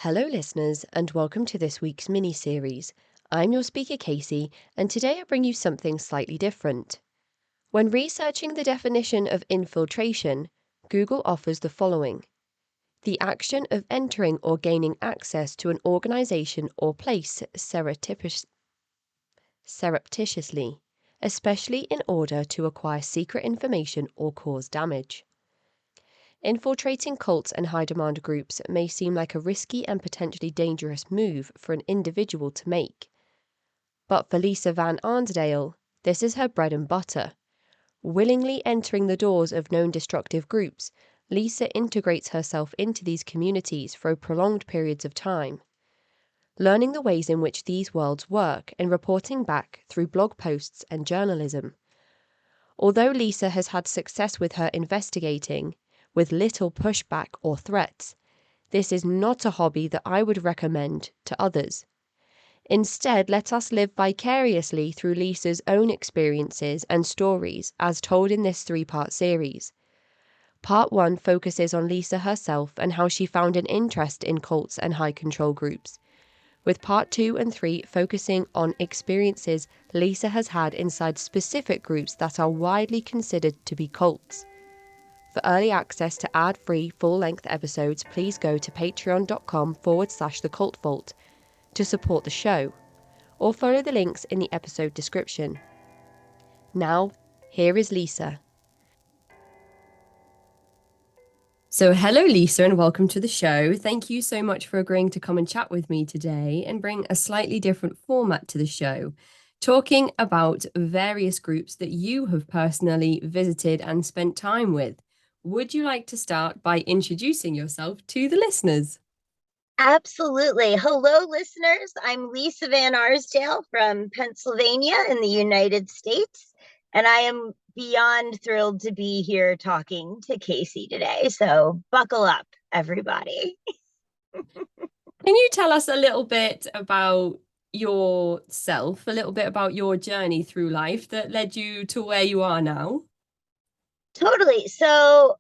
Hello, listeners, and welcome to this week's mini-series. I'm your speaker, Casey, and today I bring you something slightly different. When researching the definition of infiltration, Google offers the following: the action of entering or gaining access to an organization or place surreptitiously, especially in order to acquire secret information or cause damage. Infiltrating cults and high-demand groups may seem like a risky and potentially dangerous move for an individual to make. But for Lisa Van Arnsdale, this is her bread and butter. Willingly entering the doors of known destructive groups, Lisa integrates herself into these communities for prolonged periods of time, learning the ways in which these worlds work and reporting back through blog posts and journalism. Although Lisa has had success with her investigating, with little pushback or threats, this is not a hobby that I would recommend to others. Instead, let us live vicariously through Lisa's own experiences and stories as told in this 3-part series. Part 1 focuses on Lisa herself and how she found an interest in cults and high control groups, with Part 2 and 3 focusing on experiences Lisa has had inside specific groups that are widely considered to be cults. For early access to ad-free full-length episodes, please go to patreon.com/thecultvault to support the show, or follow the links in the episode description. Now, here is Lisa. So hello, Lisa, and welcome to the show. Thank you so much for agreeing to come and chat with me today and bring a slightly different format to the show, talking about various groups that you have personally visited and spent time with. Would you like to start by introducing yourself to the listeners? Absolutely. Hello, listeners. I'm Lisa Van Arsdale from Pennsylvania in the United States, and I am beyond thrilled to be here talking to Casey today. So buckle up, everybody. Can you tell us a little bit about yourself, a little bit about your journey through life that led you to where you are now? Totally. So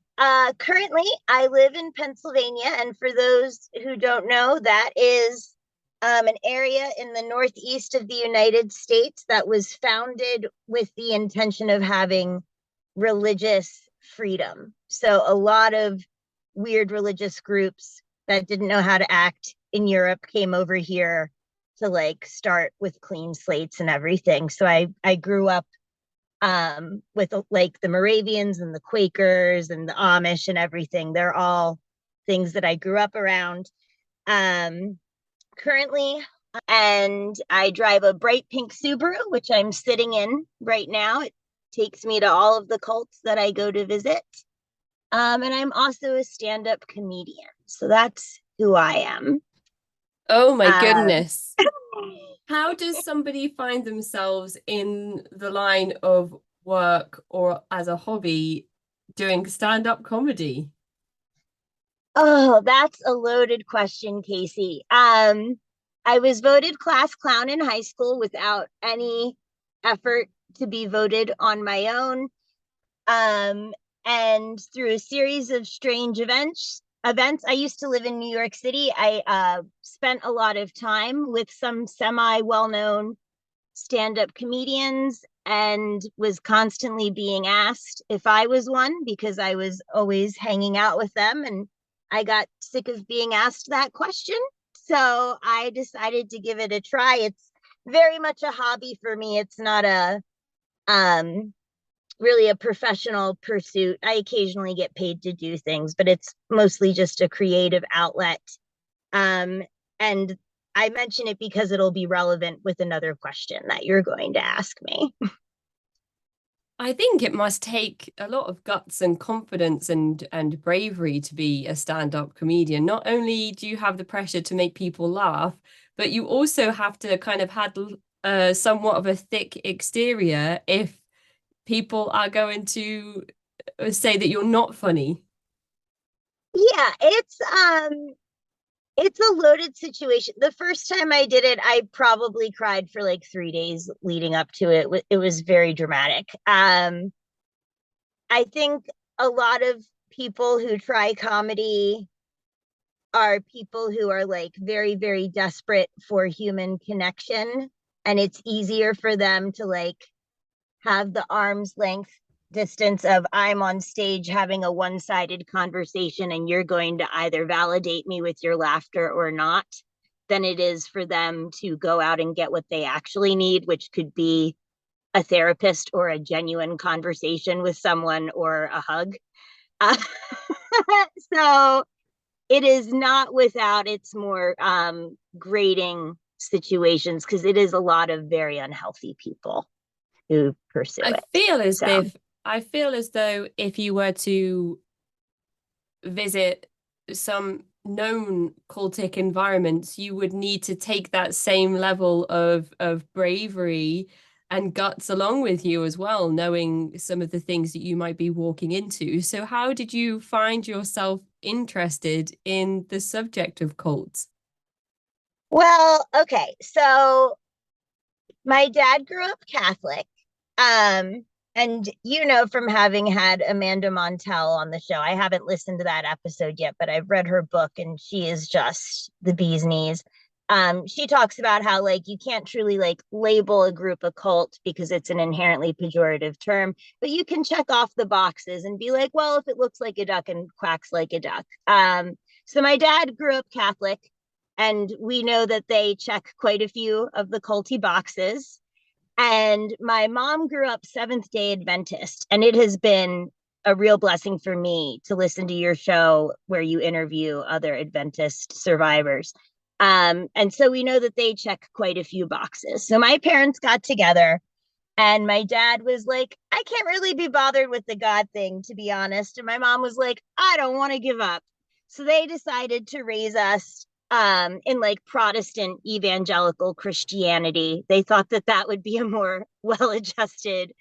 currently I live in Pennsylvania, and for those who don't know, that is an area in the northeast of the United States that was founded with the intention of having religious freedom. So a lot of weird religious groups that didn't know how to act in Europe came over here to like start with clean slates and everything. So I grew up with like the Moravians and the Quakers and the Amish and everything. They're all things that I grew up around. Currently, and I drive a bright pink Subaru, which I'm sitting in right now. It takes me to all of the cults that I go to visit. And I'm also a stand-up comedian. So that's who I am. Oh my Um, goodness. How does somebody find themselves in the line of work or as a hobby doing stand-up comedy? oh, that's a loaded question, Casey. I was voted class clown in high school without any effort to be voted on my own. And through a series of strange events, I used to live in New York City. I spent a lot of time with some semi well-known stand-up comedians and was constantly being asked if I was one because I was always hanging out with them, and I got sick of being asked that question. So I decided to give it a try. It's very much a hobby for me. It's not a um really a professional pursuit. I occasionally get paid to do things, but it's mostly just a creative outlet. And I mention it because it'll be relevant with another question that you're going to ask me. I think it must take a lot of guts and confidence and bravery to be a stand-up comedian. Not only do you have the pressure to make people laugh, but you also have to kind of have somewhat of a thick exterior if people are going to say that you're not funny. Yeah, it's a loaded situation. The first time I did it, I probably cried for like 3 days leading up to it. It was very dramatic. I think a lot of people who try comedy are people who are like very, very desperate for human connection. And it's easier for them to like have the arm's length distance of I'm on stage having a one-sided conversation and you're going to either validate me with your laughter or not, than it is for them to go out and get what they actually need, which could be a therapist or a genuine conversation with someone or a hug. Uh, so it is not without its more grating situations, because it is a lot of very unhealthy people who pursue I it. feel as So, if I feel as though if you were to visit some known cultic environments, you would need to take that same level of bravery and guts along with you as well, knowing some of the things that you might be walking into. So how did you find yourself interested in the subject of cults? well, okay. So my dad grew up Catholic. Um, and you know, from having had Amanda Montell on the show, I haven't listened to that episode yet, but I've read her book and she is just the bee's knees. She talks about how like you can't truly like label a group a cult because it's an inherently pejorative term, but you can check off the boxes and be like, well, if it looks like a duck and quacks like a duck. So my dad grew up Catholic, and we know that they check quite a few of the culty boxes. And my mom grew up Seventh day Adventist, and it has been a real blessing for me to listen to your show where you interview other Adventist survivors. And so we know that they check quite a few boxes. So my parents got together, and my dad was like, I can't really be bothered with the God thing, to be honest. And my mom was like, I don't want to give up. So they decided to raise us in like Protestant evangelical Christianity. They thought that that would be a more well adjusted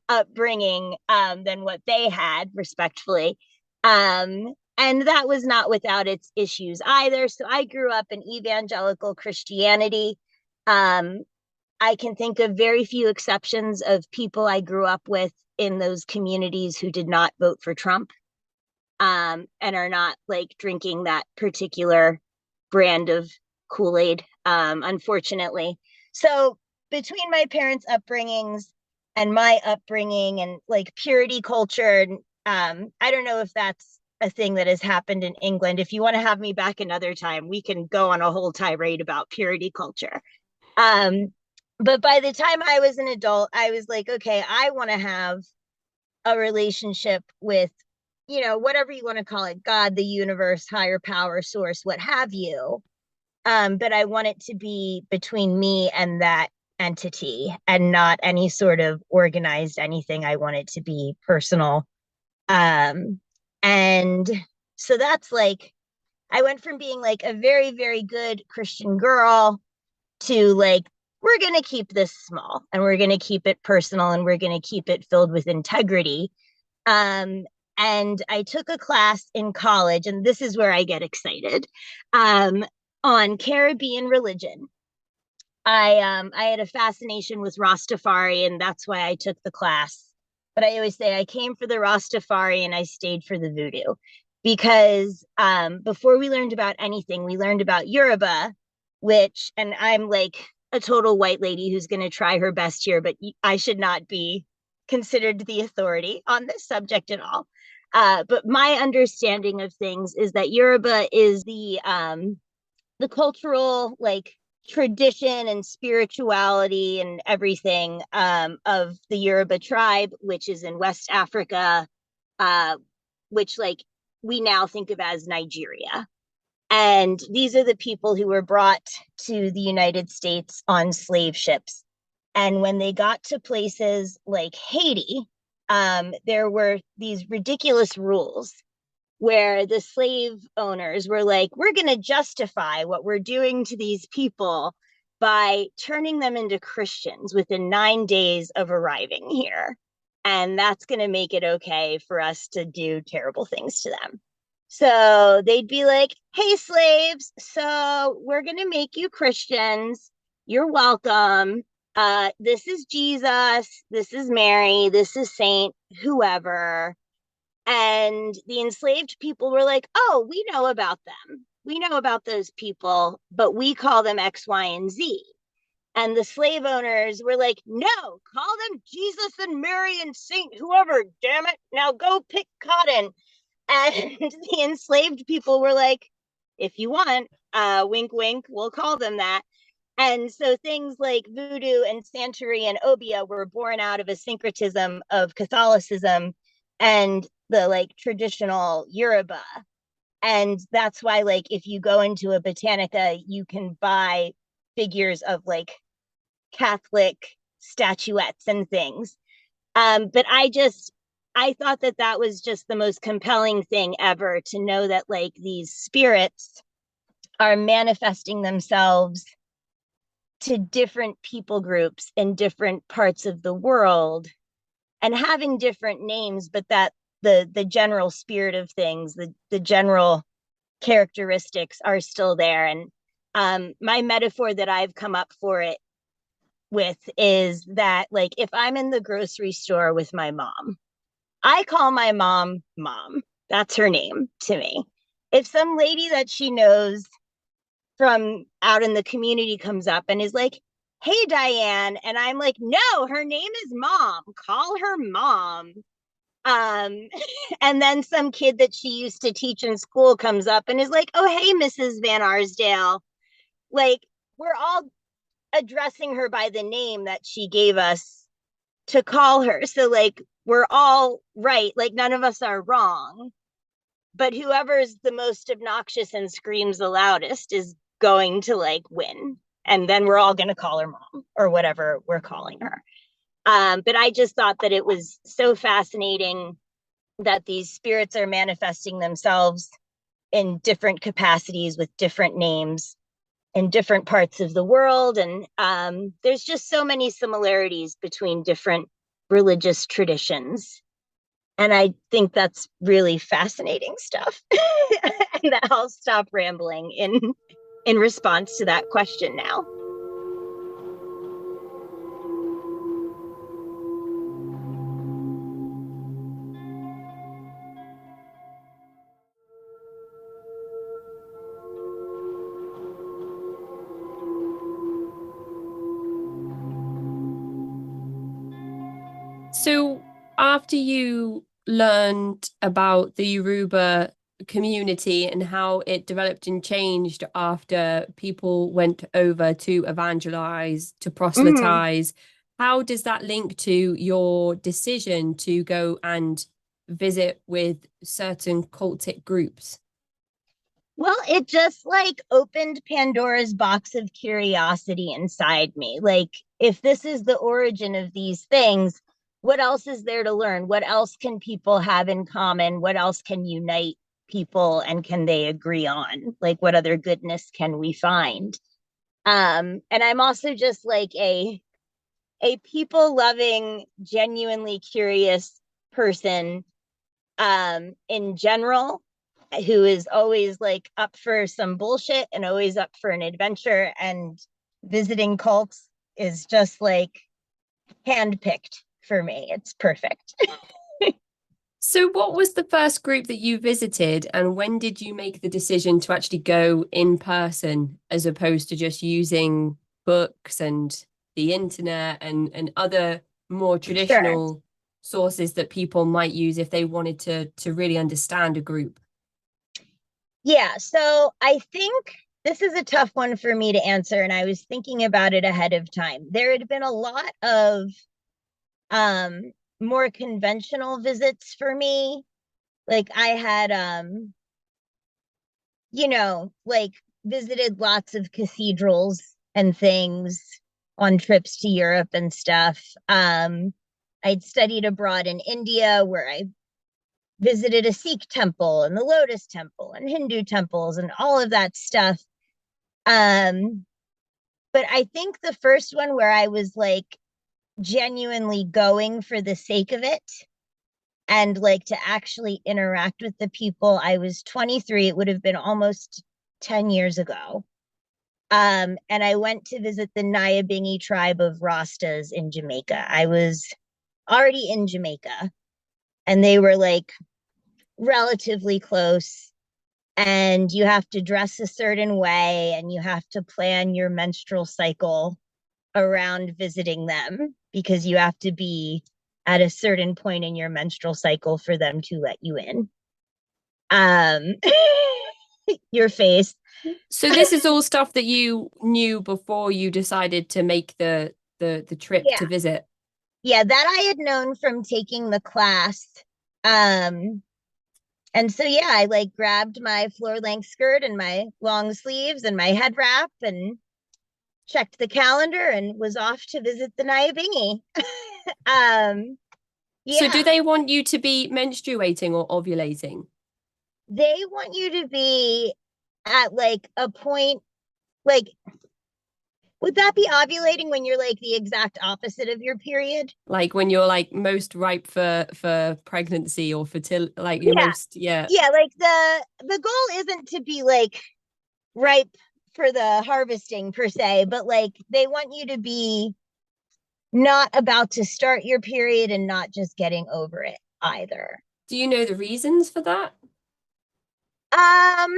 upbringing than what they had, respectfully. And that was not without its issues either. So I grew up in evangelical Christianity. Um, I can think of very few exceptions of people I grew up with in those communities who did not vote for Trump, and are not like drinking that particular brand of Kool-Aid, unfortunately. So between my parents' upbringings and my upbringing and like purity culture, I don't know if that's a thing that has happened in England. If you want to have me back another time, we can go on a whole tirade about purity culture. Um, but by the time I was an adult, I was like, okay, I want to have a relationship with, you know, whatever you want to call it, God, the universe, higher power, source, what have you. But I want it to be between me and that entity and not any sort of organized anything. I want it to be personal. And so that's like, I went from being like a very, very good Christian girl to like, we're going to keep this small and we're going to keep it personal and we're going to keep it filled with integrity. Um, and I took a class in college, and this is where I get excited, on Caribbean religion. I had a fascination with Rastafari, and that's why I took the class. But I always say I came for the Rastafari and I stayed for the voodoo, because before we learned about anything, we learned about Yoruba, which, and I'm like a total white lady who's going to try her best here, but I should not be considered the authority on this subject at all. But my understanding of things is that Yoruba is the cultural like tradition and spirituality and everything of the Yoruba tribe, which is in West Africa, uh, which like we now think of as Nigeria. And these are the people who were brought to the United States on slave ships. And when they got to places like Haiti, there were these ridiculous rules where the slave owners were like, we're going to justify what we're doing to these people by turning them into Christians within 9 days of arriving here. And that's going to make it okay for us to do terrible things to them. So they'd be like, hey, slaves, so we're going to make you Christians. You're welcome. This is Jesus. This is Mary. This is Saint, whoever. And the enslaved people were like, oh, we know about them. we know about those people, but we call them X, Y, and Z. And the slave owners were like, no, call them Jesus and Mary and Saint whoever, damn it. Now go pick cotton. And the enslaved people were like, if you want, wink, wink, we'll call them that. And so things like voodoo and Santeria and Obia were born out of a syncretism of Catholicism and the like traditional Yoruba. And that's why, like, if you go into a Botanica, you can buy figures of like Catholic statuettes and things. But I thought that that was just the most compelling thing ever to know that like these spirits are manifesting themselves to different people groups in different parts of the world and having different names, but that the general spirit of things, the general characteristics are still there. And my metaphor that I've come up for it with is that like if I'm in the grocery store with my mom, I call my mom mom. That's her name to me. If some lady that she knows from out in the community comes up and is like, hey, Diane. And I'm like, no, her name is mom. Call her mom. Um, and then some kid that she used to teach in school comes up and is like, oh, hey, Mrs. Van Arsdale. Like, we're all addressing her by the name that she gave us to call her. So, like, we're all right. Like, none of us are wrong. But whoever's the most obnoxious and screams the loudest is going to like win. And then we're all going to call her mom or whatever we're calling her. But I just thought that it was so fascinating that these spirits are manifesting themselves in different capacities with different names in different parts of the world. And there's just so many similarities between different religious traditions. And I think that's really fascinating stuff. And I'll stop rambling in response to that question now. So, after you learned about the Yoruba community and how it developed and changed after people went over to evangelize, to Mm. proselytize, how does that link to your decision to go and visit with certain cultic groups? Well, it just like opened Pandora's box of curiosity inside me. Like, if this is the origin of these things, what else is there to learn? What else can people have in common? What else can unite people and can they agree on? Like, what other goodness can we find? And I'm also just like a people loving, genuinely curious person in general who is always like up for some bullshit and always up for an adventure, and visiting cults is just like handpicked for me. It's perfect. So, what was the first group that you visited, and when did you make the decision to actually go in person as opposed to just using books and the internet and other more Sure. traditional sources that people might use if they wanted to really understand a group? Yeah, so I think this is a tough one for me to answer, and I was thinking about it ahead of time. There had been a lot of um more conventional visits for me. Like I had like visited lots of cathedrals and things on trips to Europe and stuff. I'd studied abroad in India where I visited a Sikh temple and the Lotus temple and Hindu temples and all of that stuff. Um, but I think the first one where I was like genuinely going for the sake of it and like to actually interact with the people, I was 23. It would have been almost 10 years ago. And I went to visit the Nyabingi tribe of Rastas in Jamaica. I was already in Jamaica and they were like relatively close. and you have to dress a certain way, and you have to plan your menstrual cycle around visiting them because you have to be at a certain point in your menstrual cycle for them to let you in. Um, your face. So this is all stuff that you knew before you decided to make the trip to Yeah. visit. Yeah, that I had known from taking the class. Um, and so yeah, I like grabbed my floor length skirt and my long sleeves and my head wrap and checked the calendar and was off to visit the Nyabingi. um, So do yeah, they want you to be menstruating or ovulating? they want you to be at like a point, like, would that be ovulating when you're like the exact opposite of your period? Like when you're like most ripe for pregnancy or fertility, like you're Yeah. most, yeah. Yeah, like the goal isn't to be like ripe for the harvesting per se, but like they want you to be not about to start your period and not just getting over it either. Do you know the reasons for that? Um,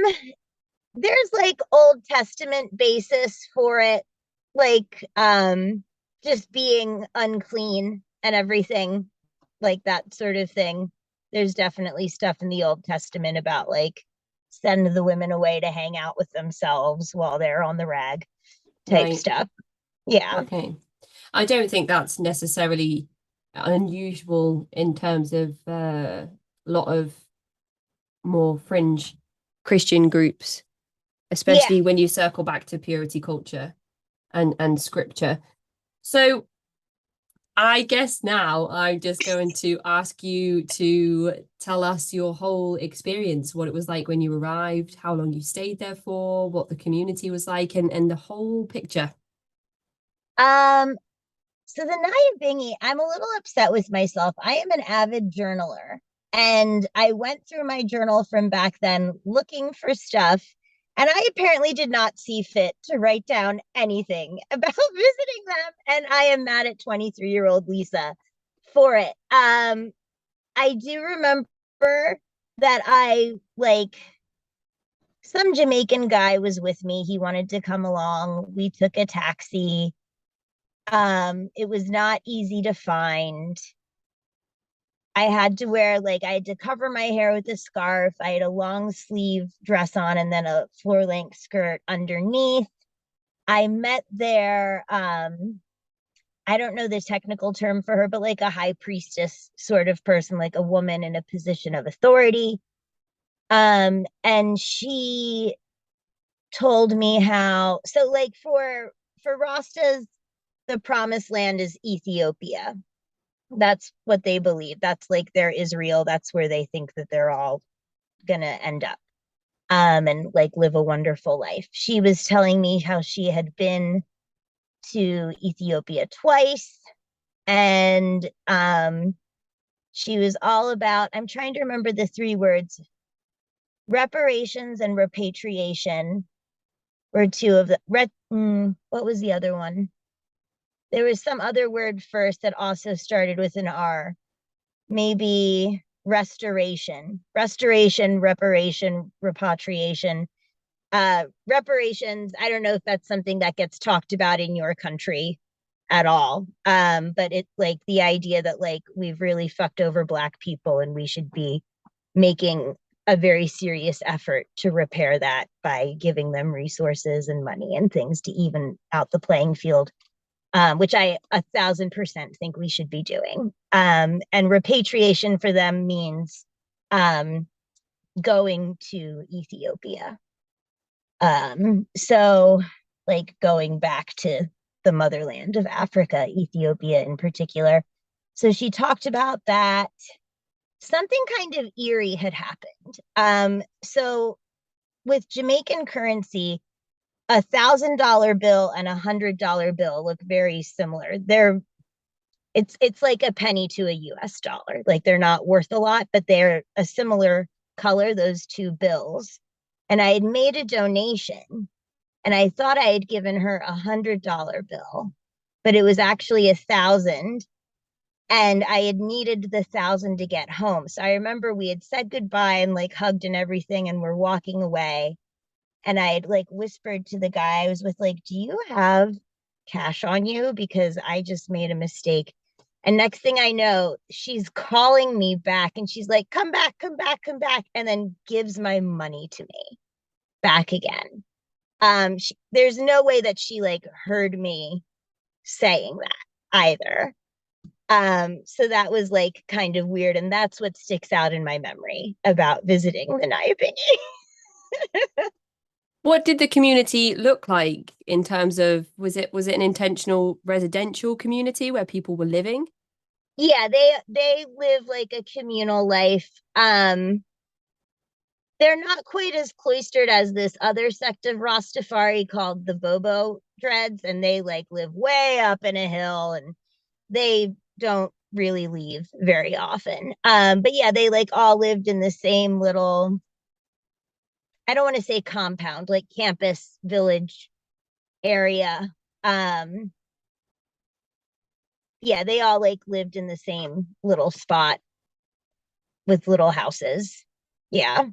there's like Old Testament basis for it, like just being unclean and everything, like that sort of thing. There's definitely stuff in the Old Testament about like send the women away to hang out with themselves while they're on the rag type Right. stuff. Yeah. Okay. I don't think that's necessarily unusual in terms of a lot of more fringe Christian groups, Yeah. especially when you circle back to purity culture and scripture. So I guess now I'm just going to ask you to tell us your whole experience, what it was like when you arrived, how long you stayed there for, what the community was like, and the whole picture. Um, so the Naya Bingy, I'm a little upset with myself. I am an avid journaler. And I went through my journal from back then looking for stuff. And I apparently did not see fit to write down anything about visiting them. And I am mad at 23-year-old Lisa for it. I do remember that I like some Jamaican guy was with me. He wanted to come along. We took a taxi. It was not easy to find. I had to wear like I had to cover my hair with a scarf. I had a long sleeve dress on and then a floor length skirt underneath. I met there I don't know the technical term for her, but like a high priestess sort of person, like a woman in a position of authority. And she told me how so like for Rastas, the promised land is Ethiopia. That's what they believe. That's like their Israel. That's where they think that they're all gonna end up. And like live a wonderful life. She was telling me how she had been to Ethiopia twice, and she was all about, I'm trying to remember the three words, reparations and repatriation were two of the what was the other one? There was some other word first that also started with an R. Maybe restoration, reparation, repatriation. Reparations, I don't know if that's something that gets talked about in your country at all. But it's like the idea that like we've really fucked over Black people and we should be making a very serious effort to repair that by giving them resources and money and things to even out the playing field, which I 1,000% think we should be doing. And repatriation for them means um, going to Ethiopia. So, like going back to the motherland of Africa, Ethiopia in particular. So she talked about that. Something kind of eerie had happened. So with Jamaican currency, $1,000 bill and $100 bill look very similar. It's like a penny to a US dollar. Like they're not worth a lot, but they're a similar color, those two bills. And I had made a donation and I thought I had given her $100 bill, but it was actually 1,000. and I had needed the 1,000 to get home. So I remember we had said goodbye and like hugged and everything, and we're walking away. And I had like whispered to the guy I was with, like, do you have cash on you? Because I just made a mistake. And next thing I know, she's calling me back and she's like, come back, come back, come back. And then gives my money to me back again. There's no way that she like heard me saying that either. So that was like kind of weird. And that's what sticks out in my memory about visiting the Nyabingi. What did the community look like in terms of was it an intentional residential community where people were living? Yeah, they live like a communal life. They're not quite as cloistered as this other sect of Rastafari called the Bobo Dreads, and they like live way up in a hill, and they don't really leave very often. But yeah, they like all lived in the same little, I don't want to say compound, like campus village area. Um, yeah, they all like lived in the same little spot with little houses. Yeah.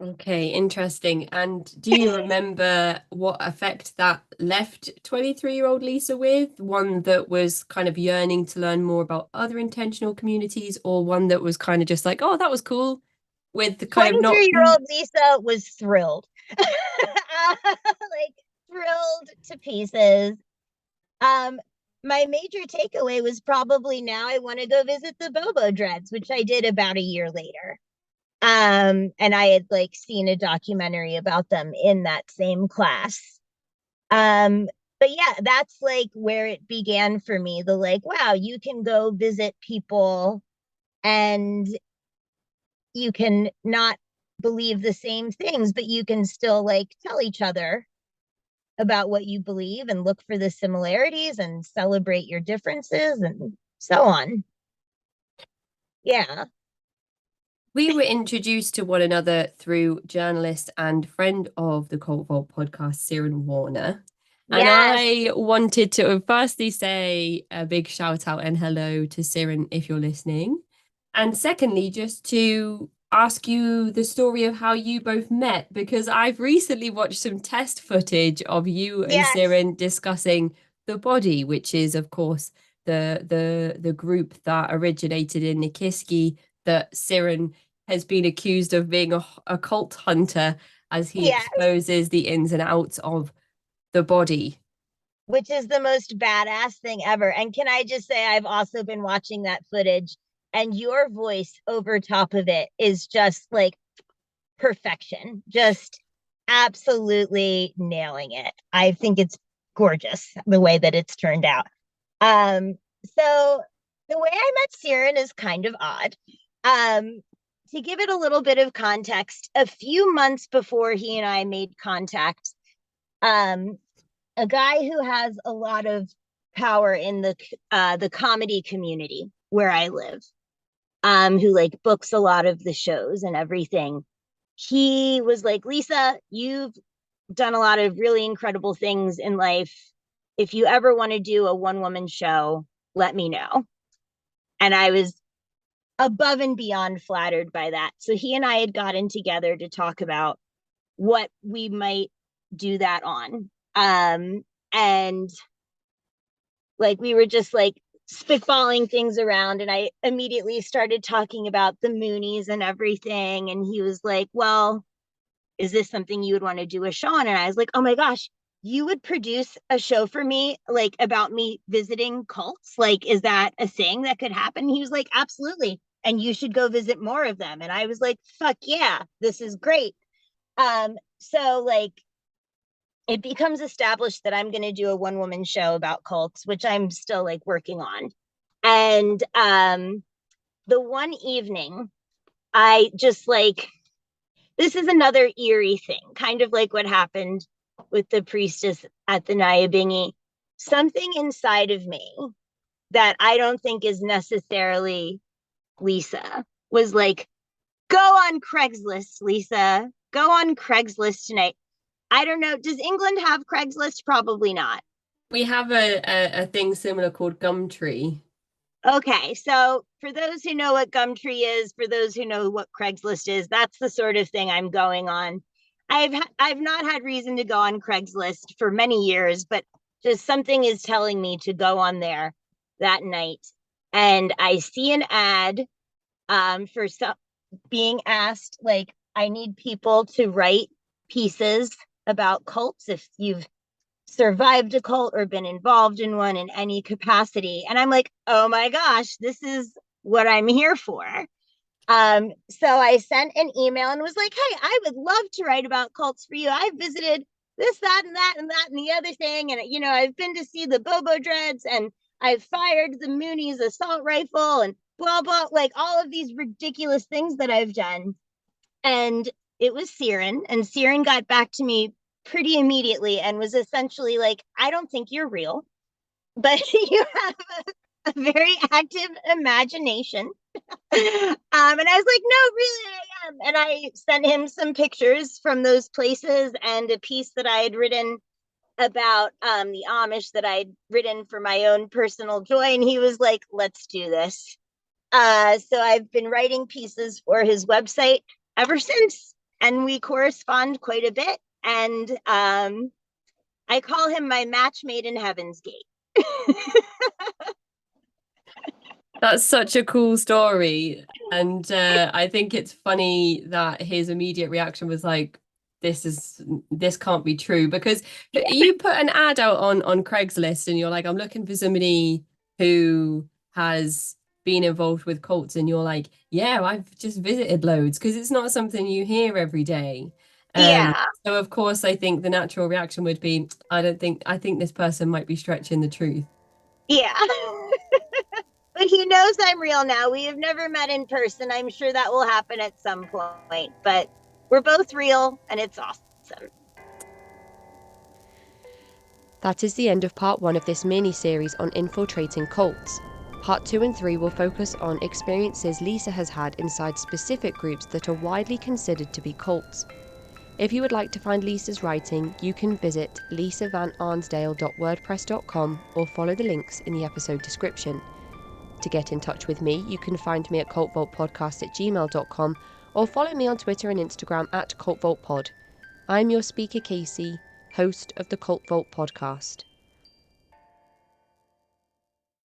Okay, interesting. And do you remember what effect that left 23-year-old Lisa with? One that was kind of yearning to learn more about other intentional communities, or one that was kind of just like, oh, that was cool, with the kind of not. 23-year-old Lisa was thrilled. Like thrilled to pieces. Um, my major takeaway was probably now I want to go visit the Bobo Dreads, which I did about a year later. And I had like seen a documentary about them in that same class. But yeah, that's like where it began for me. The like, wow, you can go visit people and you can not believe the same things, but you can still like tell each other about what you believe and look for the similarities and celebrate your differences and so on. Yeah. We were introduced to one another through journalist and friend of the Cult Vault podcast, Siren Warner. And Yes. I wanted to firstly say a big shout out and hello to Siren if you're listening. And secondly, just to ask you the story of how you both met, because I've recently watched some test footage of you and Yes. Siren discussing the body, which is, of course, the group that originated in Nikiski that Siren has been accused of being a cult hunter as he Yes. exposes the ins and outs of the body. Which is the most badass thing ever. And can I just say, I've also been watching that footage, and your voice over top of it is just like perfection, just absolutely nailing it. I think it's gorgeous the way that it's turned out. Um, so the way I met Siren is kind of odd. Um, to give it a little bit of context, a few months before he and I made contact, um, a guy who has a lot of power in the comedy community where I live, who like books a lot of the shows and everything. He was like, Lisa, you've done a lot of really incredible things in life. If you ever want to do a one woman show, let me know. And I was above and beyond flattered by that. So he and I had gotten together to talk about what we might do that on. And like we were just like spitballing things around, and I immediately started talking about the Moonies and everything. And he was like, well, is this something you would want to do a show on? And I was like, oh my gosh, you would produce a show for me, like about me visiting cults? Like, is that a thing that could happen? He was like, absolutely. And you should go visit more of them. And I was like, fuck yeah, this is great. So like it becomes established that I'm going to do a one woman show about cults, which I'm still like working on. And the one evening, I just like, this is another eerie thing, kind of like what happened with the priestess at the Nyabingi. Something inside of me that I don't think is necessarily Lisa was like, go on Craigslist, Lisa. Go on Craigslist tonight. I don't know. Does England have Craigslist? Probably not. We have a thing similar called Gumtree. Okay, so for those who know what Gumtree is, for those who know what Craigslist is, that's the sort of thing I'm going on. I've not had reason to go on Craigslist for many years, but just something is telling me to go on there that night, and I see an ad for some being asked, like, I need people to write pieces about cults if you've survived a cult or been involved in one in any capacity. And I'm like, oh my gosh, this is what I'm here for. So I sent an email and was like, hey, I would love to write about cults for you. I've visited this, that, and that, and that, and the other thing. And, you know, I've been to see the Bobo Dreads, and I've fired the Mooney's assault rifle, and blah, blah, like all of these ridiculous things that I've done. And it was Siren, and Siren got back to me pretty immediately and was essentially like, I don't think you're real, but you have a very active imagination. And I was like, no, really, I am. And I sent him some pictures from those places and a piece that I had written about the Amish that I'd written for my own personal joy. And he was like, let's do this. So I've been writing pieces for his website ever since, and we correspond quite a bit. And I call him my match made in Heaven's Gate. That's such a cool story. And I think it's funny that his immediate reaction was like, this can't be true, because you put an ad out on Craigslist and you're like, I'm looking for somebody who has been involved with cults, and you're like, yeah, I've just visited loads, because it's not something you hear every day. Yeah, So of course I think the natural reaction would be, I think this person might be stretching the truth. yeah. But he knows I'm real now. We have never met in person. I'm sure that will happen at some point, but we're both real and it's awesome. That is the end of part 1 of this mini-series on infiltrating cults. Part 2 and 3 will focus on experiences Lisa has had inside specific groups that are widely considered to be cults. If you would like to find Lisa's writing, you can visit lisavanansdale.wordpress.com or follow the links in the episode description. To get in touch with me, you can find me at cultvaultpodcast@gmail.com or follow me on Twitter and Instagram at cultvaultpod. I'm your speaker Casey, host of the Cult Vault podcast.